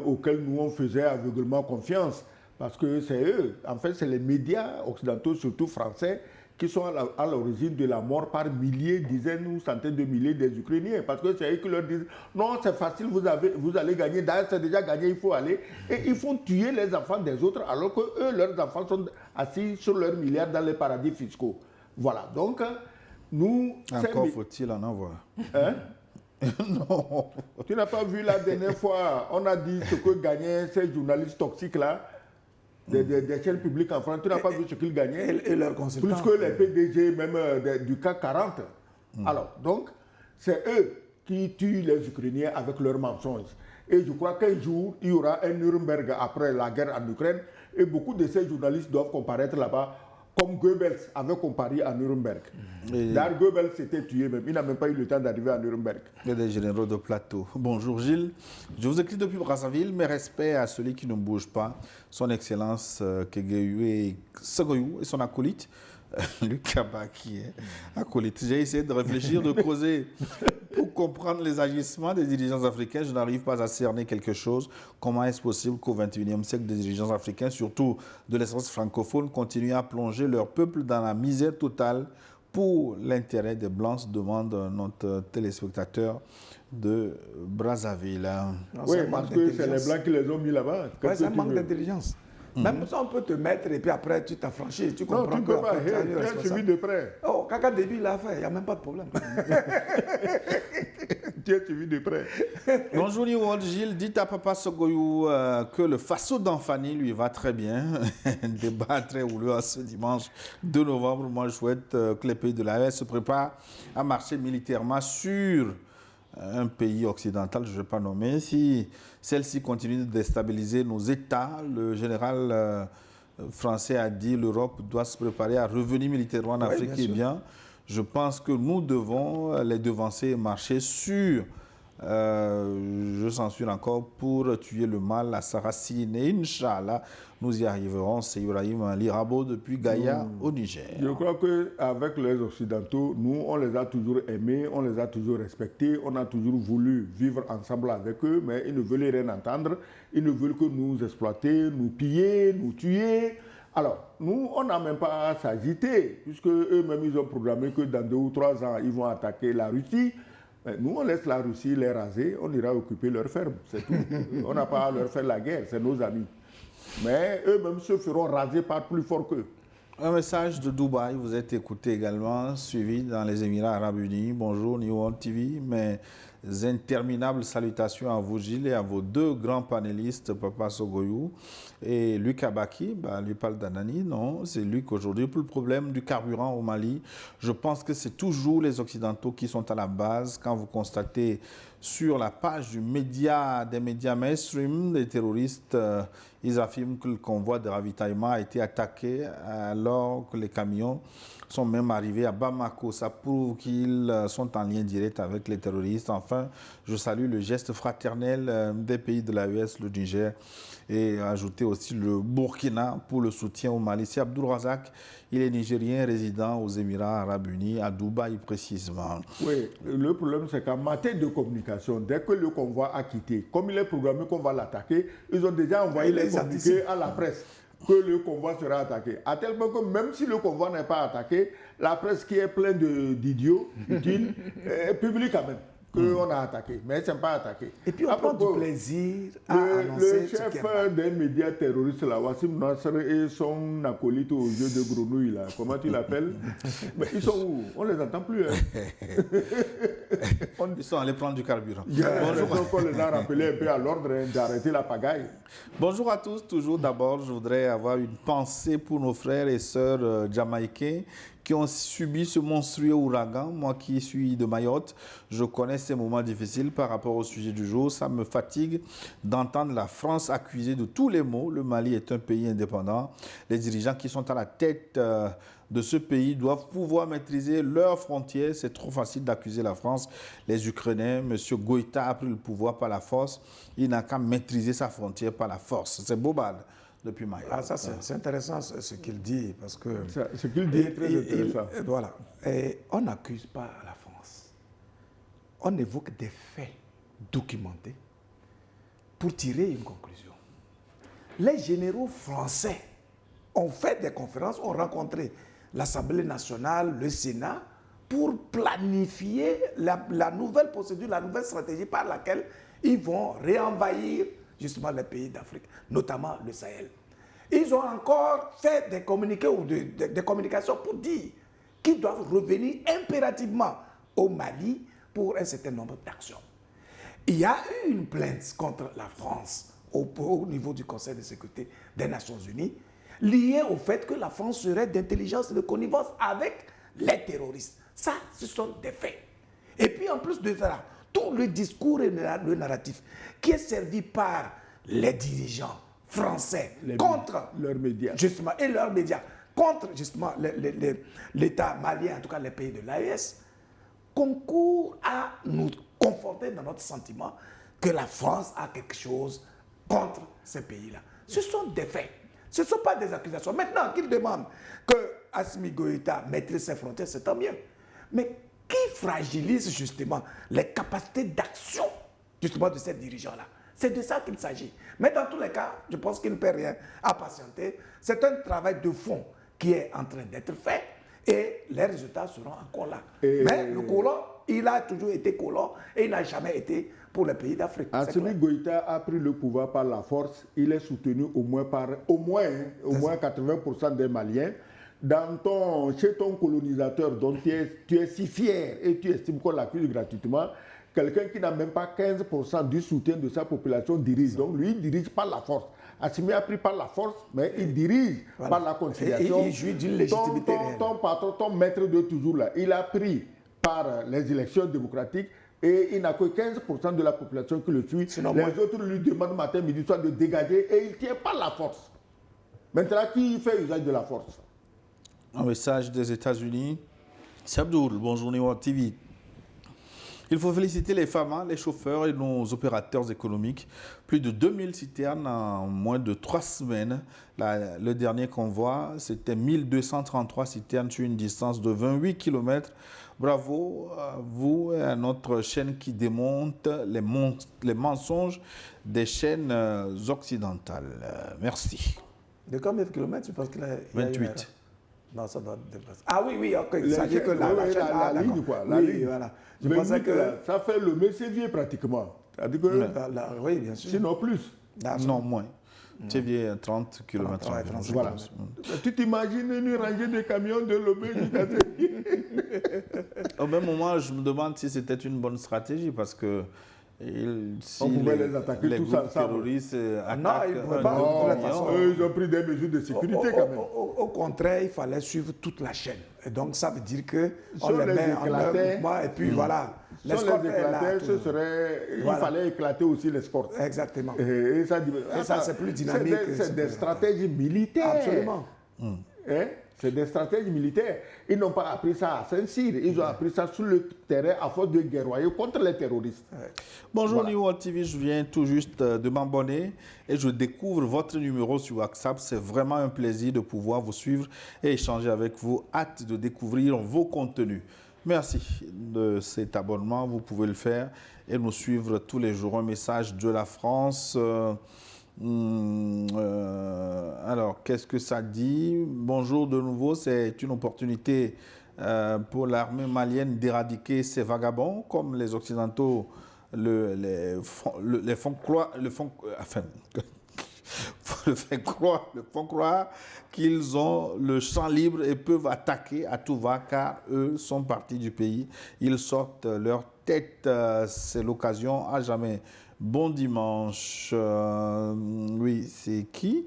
auxquels nous on faisait aveuglement confiance. Parce que c'est eux, en fait, c'est les médias occidentaux, surtout français, qui sont à l'origine de la mort par milliers, dizaines ou centaines de milliers des Ukrainiens. Parce que c'est eux qui leur disent non, c'est facile, vous allez gagner, d'ailleurs c'est déjà gagné, il faut aller. Et ils font tuer les enfants des autres, alors que eux, leurs enfants sont assis sur leurs milliards dans les paradis fiscaux. Voilà, donc nous... Encore faut-il en avoir. Hein? Non. Tu n'as pas vu la dernière fois, on a dit ce que gagnaient ces journalistes toxiques-là, des chaînes publiques en France, tu n'as pas vu ce qu'ils gagnaient? Et leurs consultants. Plus que les PDG même du CAC 40. Alors, donc, c'est eux qui tuent les Ukrainiens avec leurs mensonges. Et je crois qu'un jour, il y aura un Nuremberg après la guerre en Ukraine, et beaucoup de ces journalistes doivent comparaître là-bas, comme Goebbels avait comparé à Nuremberg. D'ailleurs, Goebbels s'était tué même. Il n'a même pas eu le temps d'arriver à Nuremberg. Il y a des généraux de plateau. Bonjour Gilles. Je vous écris depuis Brazzaville. Mes respects à celui qui ne bouge pas, son Excellence Kegeyu Sogoyou et son acolyte, Luc Kaba, qui est acolyte. J'ai essayé de réfléchir, de creuser pour comprendre les agissements des dirigeants africains. Je n'arrive pas à cerner quelque chose. Comment est-ce possible qu'au XXIe siècle, des dirigeants africains, surtout de l'espace francophone, continuent à plonger leur peuple dans la misère totale pour l'intérêt des Blancs, se demande notre téléspectateur de Brazzaville. Oui, parce que c'est les Blancs qui les ont mis là-bas. Oui, c'est un manque d'intelligence. Même ça, on peut te mettre et puis après, tu t'affranchis. Tu comprends non, tu ne peux pas. Tu as suivi de près. Oh, Kaka Déby l'a fait, il n'y a même pas de problème. Tu as suivi de près. Bonjour Niwod, Gilles, dites à Papa Sogoyou que le Faso d'Anfani lui va très bien. Un débat très houleux ce dimanche 2 novembre. Moi, je souhaite que les pays de l'AES se préparent à marcher militairement sur un pays occidental, je ne vais pas nommer, si celle-ci continue de déstabiliser nos États, le général français a dit l'Europe doit se préparer à revenir militairement en Afrique. Eh bien, je pense que nous devons les devancer et marcher sur, je censure encore, pour tuer le mal à sa racine. Et Inch'Allah, nous y arriverons. C'est Ibrahim Ali Rabo depuis Gaïa au Niger. Je crois qu'avec les Occidentaux, nous, on les a toujours aimés, on les a toujours respectés, on a toujours voulu vivre ensemble avec eux, mais ils ne veulent rien entendre. Ils ne veulent que nous exploiter, nous piller, nous tuer. Alors, nous, on n'a même pas à s'agiter, puisque eux-mêmes, ils ont programmé que dans 2 ou 3 ans, ils vont attaquer la Russie. Mais nous, on laisse la Russie les raser, on ira occuper leurs fermes, c'est tout. On n'a pas à leur faire la guerre, c'est nos amis. Mais eux-mêmes se feront raser par plus fort qu'eux. Un message de Dubaï, vous êtes écouté également, suivi dans les Émirats Arabes Unis. Bonjour, New World TV. Mes interminables salutations à vous, Gilles, et à vos 2 grands panélistes, Papa Sogoyou et Luc Abaki. Lui parle d'Anani. Non, c'est Luc aujourd'hui. Pour le problème du carburant au Mali, je pense que c'est toujours les Occidentaux qui sont à la base. Quand vous constatez sur la page des médias mainstream, les terroristes, ils affirment que le convoi de ravitaillement a été attaqué alors que les camions sont même arrivés à Bamako. Ça prouve qu'ils sont en lien direct avec les terroristes. Enfin, je salue le geste fraternel des pays de l'AES, le Niger, et ajouter aussi le Burkina pour le soutien au Mali. C'est Abdul Razak, il est nigérien résident aux Émirats Arabes Unis, à Dubaï précisément. Oui, le problème c'est qu'en matière de communication, dès que le convoi a quitté, comme il est programmé qu'on va l'attaquer, ils ont déjà envoyé les communiqués à la presse que le convoi sera attaqué. À tel point que même si le convoi n'est pas attaqué, la presse qui est pleine d'idiots, publie quand même qu'on a attaqué, mais ce n'est pas attaqué. Et puis on prend du plaisir à annoncer le chef des médias terroristes, là, Wassim Nasser, et son acolyte aux yeux de grenouille, là, comment tu l'appelles? Ils sont où? On ne les entend plus. Hein. Ils sont allés prendre du carburant. Bonjour. On les a rappelés un peu à l'ordre d'arrêter la pagaille. Bonjour à tous. Toujours d'abord, je voudrais avoir une pensée pour nos frères et sœurs jamaïcains qui ont subi ce monstrueux ouragan. Moi qui suis de Mayotte, je connais ces moments difficiles par rapport au sujet du jour. Ça me fatigue d'entendre la France accusée de tous les maux. Le Mali est un pays indépendant. Les dirigeants qui sont à la tête de ce pays doivent pouvoir maîtriser leurs frontières. C'est trop facile d'accuser la France. Les Ukrainiens, M. Goïta a pris le pouvoir par la force. Il n'a qu'à maîtriser sa frontière par la force. C'est Bobal. Depuis Mayotte. Ah, ça, c'est intéressant ce qu'il dit, parce que... Ce qu'il dit est très intéressant. Voilà. Et on n'accuse pas la France. On évoque des faits documentés pour tirer une conclusion. Les généraux français ont fait des conférences, ont rencontré l'Assemblée nationale, le Sénat, pour planifier la nouvelle procédure, la nouvelle stratégie par laquelle ils vont réenvahir justement les pays d'Afrique, notamment le Sahel. Ils ont encore fait des communiqués ou des communications pour dire qu'ils doivent revenir impérativement au Mali pour un certain nombre d'actions. Il y a eu une plainte contre la France au niveau du Conseil de sécurité des Nations Unies liée au fait que la France serait d'intelligence et de connivence avec les terroristes. Ça, ce sont des faits. Et puis en plus de ça, tout le discours et le narratif qui est servi par les dirigeants français contre leurs médias, justement, et leurs médias, contre justement l'État malien, en tout cas les pays de l'AES, concourt à nous conforter dans notre sentiment que la France a quelque chose contre ces pays-là. Ce sont des faits. Ce ne sont pas des accusations. Maintenant qu'ils demandent que Assimi Goïta maîtrise ses frontières, c'est tant mieux. Mais qui fragilise justement les capacités d'action justement de ces dirigeants-là? C'est de ça qu'il s'agit. Mais dans tous les cas, je pense qu'il ne peut rien à patienter. C'est un travail de fond qui est en train d'être fait et les résultats seront encore là. Mais le colon, il a toujours été colon et il n'a jamais été pour les pays d'Afrique. Assimi Goïta a pris le pouvoir par la force. Il est soutenu au moins 80% des Maliens. Chez ton colonisateur dont tu es si fier et tu estimes qu'on l'accuse gratuitement, quelqu'un qui n'a même pas 15% du soutien de sa population dirige. Donc lui, il dirige par la force. Assimi a pris par la force, mais il dirige par la conciliation. Et il jouit d'une légitimité réelle. Ton patron, ton maître de toujours là, il a pris par les élections démocratiques, Et il n'a que 15% de la population qui le suit. Sinon, les autres lui demandent matin, midi, soir de dégager et il ne tient pas la force. Maintenant, qui fait usage de la force? Un message des États-Unis. C'est Abdoul, bonjour New World TV. Il faut féliciter les FAMA, les chauffeurs et nos opérateurs économiques. Plus de 2000 citernes en moins de 3 semaines. Le dernier convoi, c'était 1233 citernes sur une distance de 28 km. Bravo à vous et à notre chaîne qui démonte les mensonges des chaînes occidentales. Merci. De combien de kilomètres tu penses qu'il a 28. Non, ça doit dépasser. Ah oui, oui, ok. La Ça veut dire que la ligne, quoi. La oui, ligne. voilà. Je Mais pensais que... ça fait le Messier pratiquement. C'est-à-dire que, oui, bien sûr. sinon plus. Non, moins. Tu viens 30 km. Ouais, 30 Voilà. Tu t'imagines une rangée de camions de Lomé jusqu'à Au même moment, je me demande si c'était une bonne stratégie parce que si on pouvait les attaquer tous groupes ensemble. terroristes attaquent Non, ils ne pouvaient pas. un De toute camion, façon. Eux, ils ont pris des mesures de sécurité quand même. Au contraire, il fallait suivre toute la chaîne. Et donc, ça veut dire que on Si on les les met en éclatait, mouvement et puis voilà. Si on L'escorte les est là, éclatait, tout. ce serait... Voilà. Il fallait éclater aussi l'escorte. Exactement. Et ça, c'est plus dynamique. C'est des stratégies militaires. Absolument. Hein? C'est des stratégies militaires. Ils n'ont pas appris ça à Saint-Cyr. Ils ont appris ça sur le terrain à force de guerroyer contre les terroristes. Bonjour Voilà. New World TV, je viens tout juste de m'abonner et je découvre votre numéro sur WhatsApp. C'est vraiment un plaisir de pouvoir vous suivre et échanger avec vous. Hâte de découvrir vos contenus. Merci de cet abonnement. Vous pouvez le faire et nous suivre tous les jours. Un message de la France. Alors, qu'est-ce que ça dit? Bonjour de nouveau, c'est une opportunité pour l'armée malienne d'éradiquer ces vagabonds, comme les Occidentaux le font croire qu'ils ont le champ libre et peuvent attaquer à tout va, car eux sont partis du pays. Ils sortent leur tête. C'est l'occasion à jamais. Bon dimanche. Oui, c'est qui?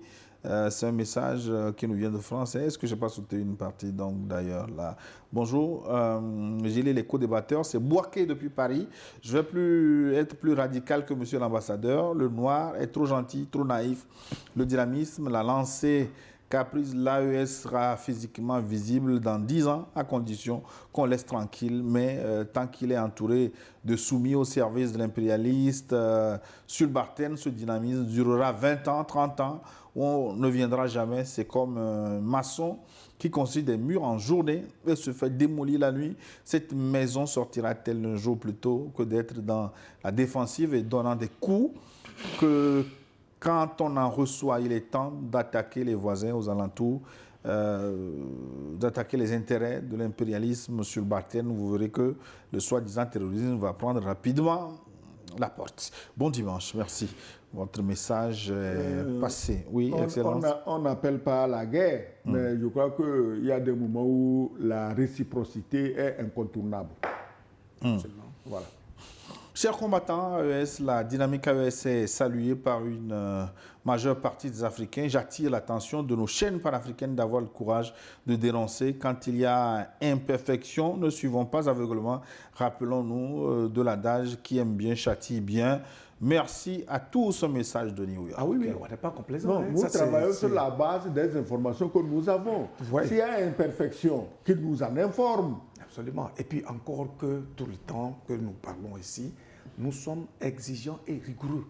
C'est un message qui nous vient de France. Est-ce que je n'ai pas sauté une partie donc d'ailleurs là? Bonjour, j'ai les co-débatteurs. C'est Boaké depuis Paris. Je vais être plus radical que monsieur l'ambassadeur. Le noir est trop gentil, trop naïf. Le dynamisme, la lancée qu'a prise l'AES sera physiquement visible dans 10 ans, à condition qu'on laisse tranquille. Mais tant qu'il est entouré de soumis au service de l'impérialiste, Sulbarten, ce dynamisme durera 20 ans, 30 ans, où on ne viendra jamais. C'est comme un maçon qui construit des murs en journée et se fait démolir la nuit. Cette maison sortira-t-elle un jour plus tôt que d'être dans la défensive et donnant des coups que... Quand on en reçoit, il est temps d'attaquer les voisins aux alentours, d'attaquer les intérêts de l'impérialisme sur Barthen. Vous verrez que le soi-disant terrorisme va prendre rapidement la porte. Bon dimanche, merci. Votre message est passé. Oui, Excellence. On n'appelle pas la guerre, mais je crois qu'il y a des moments où la réciprocité est incontournable. Voilà. Chers combattants AES, la dynamique AES est saluée par une majeure partie des Africains. J'attire l'attention de nos chaînes panafricaines d'avoir le courage de dénoncer. Quand il y a imperfection, ne suivons pas aveuglement. Rappelons-nous de l'adage qui aime bien châtie bien. Merci à tous ce message de New York. Ah oui, oui, on n'est pas complaisant. Non, nous travaillons sur la base des informations que nous avons. Ouais. S'il y a imperfection, qu'ils nous en informent. Absolument. Et puis encore que tout le temps que nous parlons ici, nous sommes exigeants et rigoureux.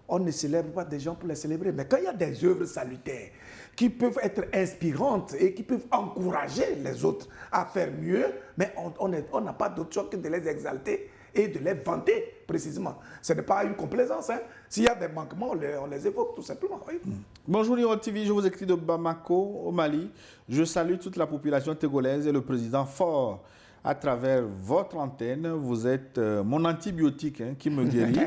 On ne célèbre pas des gens pour les célébrer. Mais quand il y a des œuvres salutaires qui peuvent être inspirantes et qui peuvent encourager les autres à faire mieux, mais on n'a pas d'autre chose que de les exalter et de les vanter précisément. Ce n'est pas une complaisance. Hein. S'il y a des manquements, on les évoque tout simplement. Oui. Bonjour New World TV, je vous écris de Bamako, au Mali. Je salue toute la population togolaise et le président fort. À travers votre antenne, vous êtes mon antibiotique qui me guérit,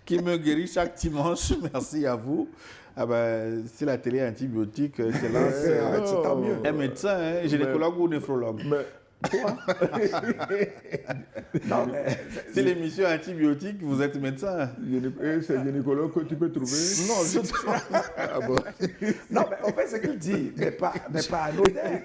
qui me guérit chaque dimanche. Merci à vous. Ah ben, si la télé est antibiotique, c'est là, c'est tant mieux. un médecin, gynécologue ou néphrologue. Quoi? Non, mais C'est l'émission antibiotique, vous êtes médecin. C'est gynécologue que tu peux trouver? Non, je... Ah bon? non, mais en fait, ce qu'il dit n'est pas anodin.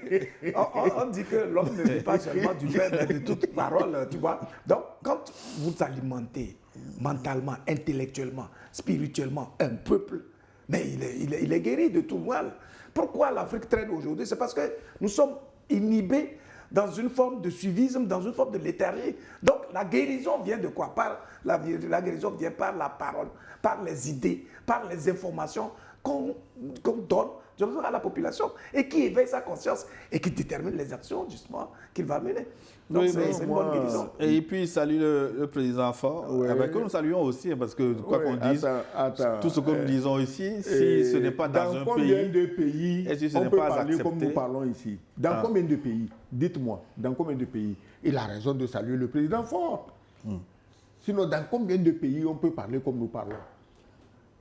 On dit que l'homme ne vit pas seulement du pain, mais de toute parole, tu vois. Donc, quand vous alimentez mentalement, intellectuellement, spirituellement un peuple, mais il est guéri de tout mal. Pourquoi l'Afrique traîne aujourd'hui? C'est parce que nous sommes inhibés dans une forme de suivisme, dans une forme de léthargie. Donc la guérison vient de quoi? La guérison vient par la parole, par les idées, par les informations qu'on donne à la population et qui éveille sa conscience et qui détermine les actions justement qu'il va mener. Donc Oui, c'est une bonne guérison. Et puis il salue le président fort, Oui. que nous saluons aussi, parce que quoi Oui, qu'on dise, attends, tout ce que nous disons ici, si ce n'est pas dans un combien pays, de pays et si ce on n'est peut pas parler accepté, comme nous parlons ici? Dans combien de pays? Dites-moi, dans combien de pays? Il a raison de saluer le président fort. Sinon, dans combien de pays on peut parler comme nous parlons?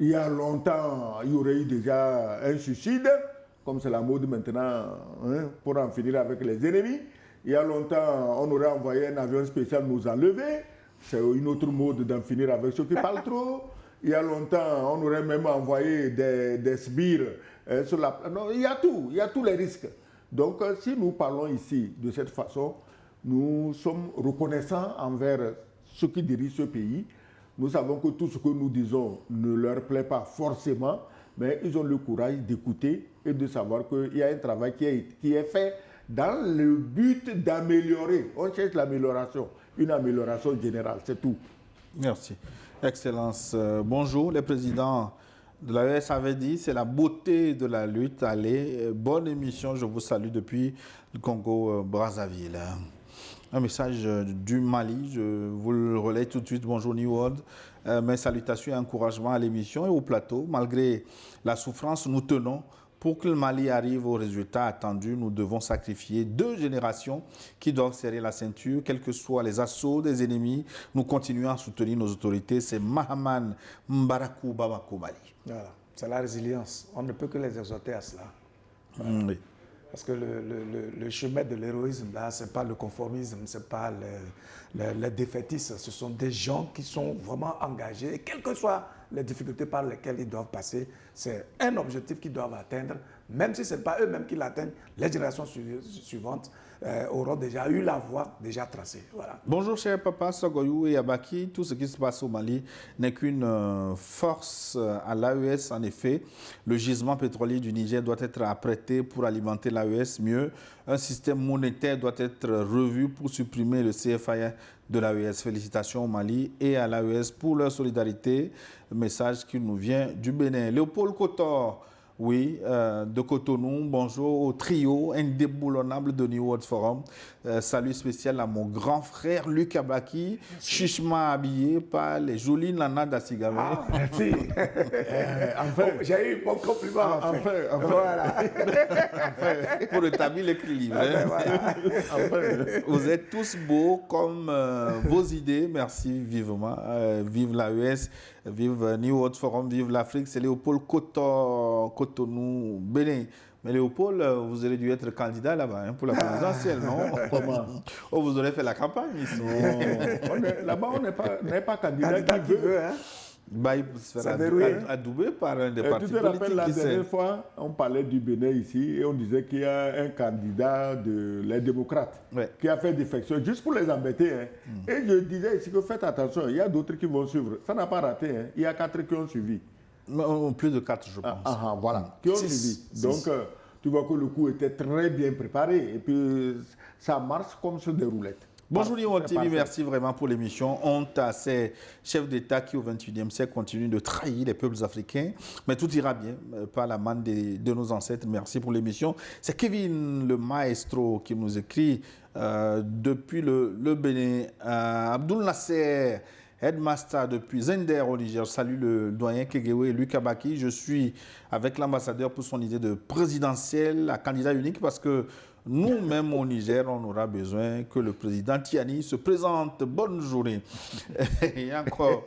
Il y a longtemps, il y aurait eu déjà un suicide, comme c'est la mode maintenant, hein, pour en finir avec les ennemis. Il y a longtemps, on aurait envoyé un avion spécial nous enlever. C'est une autre mode d'en finir avec ceux qui parlent trop. Il y a longtemps, on aurait même envoyé des sbires sur la... Non, il y a tous les risques. Donc, si nous parlons ici de cette façon, nous sommes reconnaissants envers ceux qui dirigent ce pays. Nous savons que tout ce que nous disons ne leur plaît pas forcément, mais ils ont le courage d'écouter et de savoir qu'il y a un travail qui est fait dans le but d'améliorer. On cherche l'amélioration, une amélioration générale, c'est tout. Merci. Excellence. Bonjour, le président de l'AES avait dit, c'est la beauté de la lutte. Allez, bonne émission, je vous salue depuis le Congo-Brazzaville. Un message du Mali, je vous le relaie tout de suite. Bonjour New World. Mes salutations et encouragements à l'émission et au plateau. Malgré la souffrance, nous tenons. Pour que le Mali arrive au résultat attendu, nous devons sacrifier 2 générations qui doivent serrer la ceinture, quels que soient les assauts des ennemis. Nous continuons à soutenir nos autorités. C'est Mahaman Mbarakou Bamako Mali. Voilà, c'est la résilience. On ne peut que les exhorter à cela. Voilà. Oui. Parce que le chemin de l'héroïsme, là, ce n'est pas le conformisme, ce n'est pas les défaitistes. Ce sont des gens qui sont vraiment engagés. Et quelles que soient les difficultés par lesquelles ils doivent passer, c'est un objectif qu'ils doivent atteindre. Même si ce n'est pas eux-mêmes qui l'atteignent, les générations suivantes auront déjà eu la voie déjà tracée. Voilà. Bonjour cher papa Sogoyou et Abaki. Tout ce qui se passe au Mali n'est qu'une force à l'AES. En effet, le gisement pétrolier du Niger doit être apprêté pour alimenter l'AES mieux. Un système monétaire doit être revu pour supprimer le CFA de l'AES. Félicitations au Mali et à l'AES pour leur solidarité. Message qui nous vient du Bénin. Léopold Kotor. Oui, de Cotonou, bonjour au trio indéboulonnable de New World Forum. Salut spécial à mon grand frère Luc Abaki, chichement habillé par les jolies nanas d'Assigame. Ah, merci. Enfin, j'ai eu mon compliment. Enfin. Voilà. Pour établir l'équilibre. Voilà. Vous êtes tous beaux comme vos idées. Merci vivement. Vive l'AES, vive New World Forum, vive l'Afrique. C'est Léopold Cotonou, Bénin. Mais Léopold, vous aurez dû être candidat là-bas pour la présidentielle, non? Comment? Oh, vous aurez fait la campagne ici. Là-bas, on n'est pas candidat qui veut. Hein? Bah, il peut se faire adouber par un des partis politiques. Tu te rappelles la dernière sait. fois, on parlait du Bénin ici et on disait qu'il y a un candidat les démocrates qui a fait défection juste pour les embêter. Hein. Et je disais ici que faites attention, il y a d'autres qui vont suivre. Ça n'a pas raté. Hein. Il y a 4 qui ont suivi. Plus de 4, je pense. Voilà, qui ont suivi. Donc, tu vois que le coup était très bien préparé et puis ça marche comme sur des roulettes. Bonjour Lyon TV, merci vraiment pour l'émission. Honte à ces chefs d'État qui au XXIe siècle continuent de trahir les peuples africains. Mais tout ira bien par la main de nos ancêtres. Merci pour l'émission. C'est Kevin le maestro qui nous écrit depuis le Bénin. Abdoul Nasser, Headmaster depuis Zender au Niger. Salut le doyen Kegewe et Luc Abaki. Je suis avec l'ambassadeur pour son idée de présidentielle, à candidat unique, parce que Nous-mêmes au Niger, on aura besoin que le président Tiani se présente. Bonne journée. Il y a encore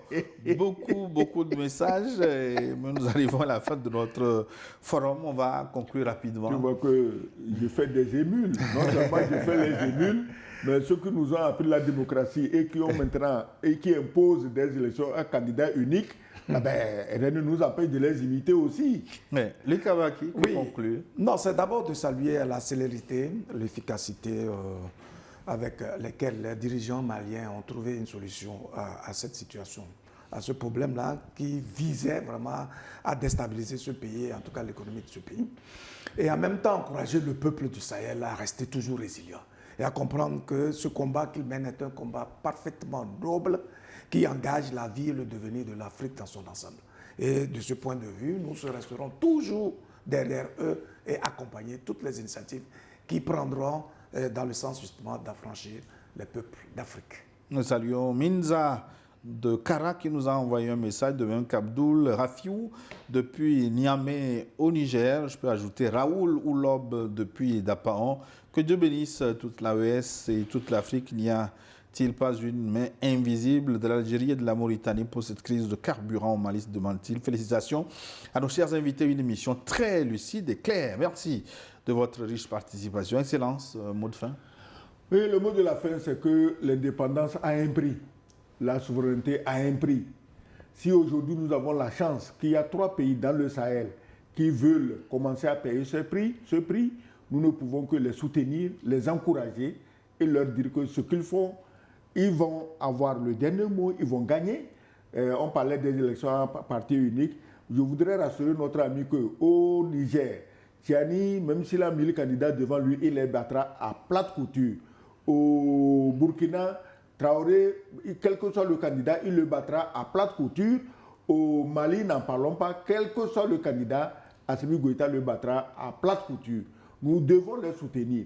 beaucoup de messages, mais nous arrivons à la fin de notre forum. On va conclure rapidement. Tu vois que je fais des émules. Non seulement je fais les émules, mais ceux qui nous ont appris la démocratie et qui ont maintenant et qui imposent des élections à candidat unique, rien ne nous empêche de les imiter aussi. Mais les Kavaki, pour conclure. Non, c'est d'abord de saluer la célérité, l'efficacité avec lesquelles les dirigeants maliens ont trouvé une solution à cette situation, à ce problème-là qui visait vraiment à déstabiliser ce pays, en tout cas l'économie de ce pays. Et en même temps, encourager le peuple du Sahel à rester toujours résilient et à comprendre que ce combat qu'ils mènent est un combat parfaitement noble qui engage la vie et le devenir de l'Afrique dans son ensemble. Et de ce point de vue, nous resterons toujours derrière eux et accompagner toutes les initiatives qui prendront dans le sens justement d'affranchir les peuples d'Afrique. Nous saluons Minza de Kara qui nous a envoyé un message, de même qu'Abdoul Rafiou depuis Niamey au Niger. Je peux ajouter Raoul Oulob depuis Dapaon. Que Dieu bénisse toute l'AES et toute l'Afrique. Il n'y a-t-il pas une main invisible de l'Algérie et de la Mauritanie pour cette crise de carburant au Mali, demande-t-il. Félicitations à nos chers invités. Une émission très lucide et claire. Merci de votre riche participation. Excellence, mot de fin. Oui, le mot de la fin, c'est que l'indépendance a un prix. La souveraineté a un prix. Si aujourd'hui nous avons la chance qu'il y a 3 pays dans le Sahel qui veulent commencer à payer ce prix, nous ne pouvons que les soutenir, les encourager et leur dire que ce qu'ils font, ils vont avoir le dernier mot, ils vont gagner. On parlait des élections à parti unique. Je voudrais rassurer notre ami qu'au Niger, Tiani, même s'il a 1000 candidats devant lui, il les battra à plate couture. Au Burkina, Traoré, quel que soit le candidat, il le battra à plate couture. Au Mali, n'en parlons pas, quel que soit le candidat, Assimi Goïta le battra à plate couture. Nous devons les soutenir.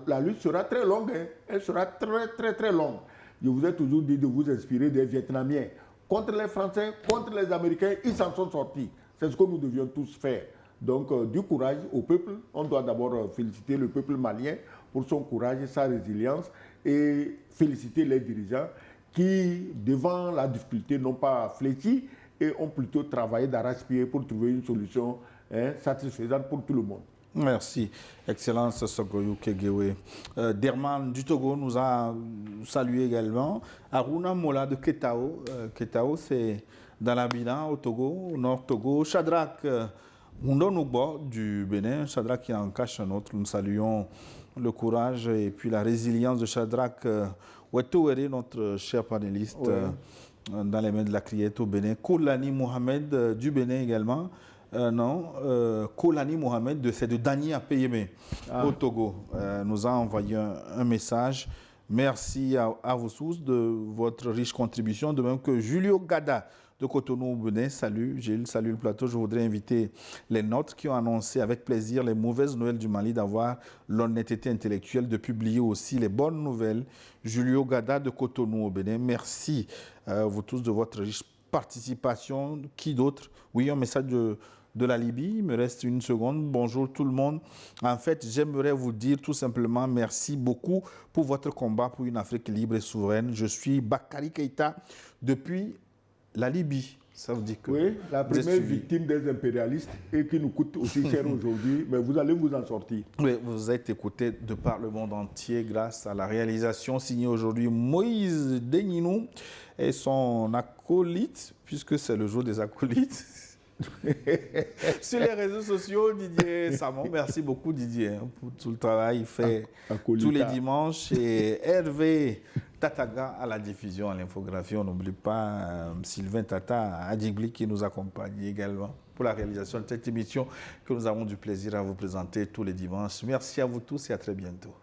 La lutte sera très longue, hein. Elle sera très longue. Je vous ai toujours dit de vous inspirer des Vietnamiens. Contre les Français, contre les Américains, ils s'en sont sortis. C'est ce que nous devions tous faire. Donc, du courage au peuple. On doit d'abord féliciter le peuple malien pour son courage et sa résilience et féliciter les dirigeants qui, devant la difficulté, n'ont pas fléchi et ont plutôt travaillé d'arrache-pied pour trouver une solution satisfaisante pour tout le monde. Merci, Excellence Sogoyou Kegewe. Derman du Togo nous a salué également. Aruna Mola de Ketao. Ketao, c'est dans l'Abidjan, au Togo, au Nord Togo. Shadrach Mundonoubo du Bénin. Shadrach qui en cache un autre. Nous saluons le courage et puis la résilience de Shadrach Wetouere, notre cher panéliste, dans les mains de la criette au Bénin. Koulani Mohamed du Bénin également. Koulani Mohamed, c'est de Dani à Payémé, au Togo, nous a envoyé un message. Merci à vous tous de votre riche contribution, de même que Julio Gada de Cotonou au Bénin. Salut Gilles, salut le plateau. Je voudrais inviter les nôtres qui ont annoncé avec plaisir les mauvaises nouvelles du Mali d'avoir l'honnêteté intellectuelle de publier aussi les bonnes nouvelles. Julio Gada de Cotonou au Bénin. Merci vous tous de votre riche participation. Qui d'autre? Oui, un message de la Libye. Il me reste une seconde. Bonjour tout le monde. En fait, j'aimerais vous dire tout simplement merci beaucoup pour votre combat pour une Afrique libre et souveraine. Je suis Bakary Keïta depuis la Libye. Ça veut dire que oui, la première victime des impérialistes et qui nous coûte aussi cher aujourd'hui, mais vous allez vous en sortir. Oui, vous êtes écouté de par le monde entier grâce à la réalisation signée aujourd'hui Moïse Deninou et son acolyte, puisque c'est le jour des acolytes. Sur les réseaux sociaux, Didier Samon, merci beaucoup Didier pour tout le travail fait tous les dimanches, et Hervé Tataga à la diffusion, à l'infographie. On n'oublie pas Sylvain Tata Adjigli qui nous accompagne également pour la réalisation de cette émission que nous avons du plaisir à vous présenter tous les dimanches. Merci à vous tous et à très bientôt.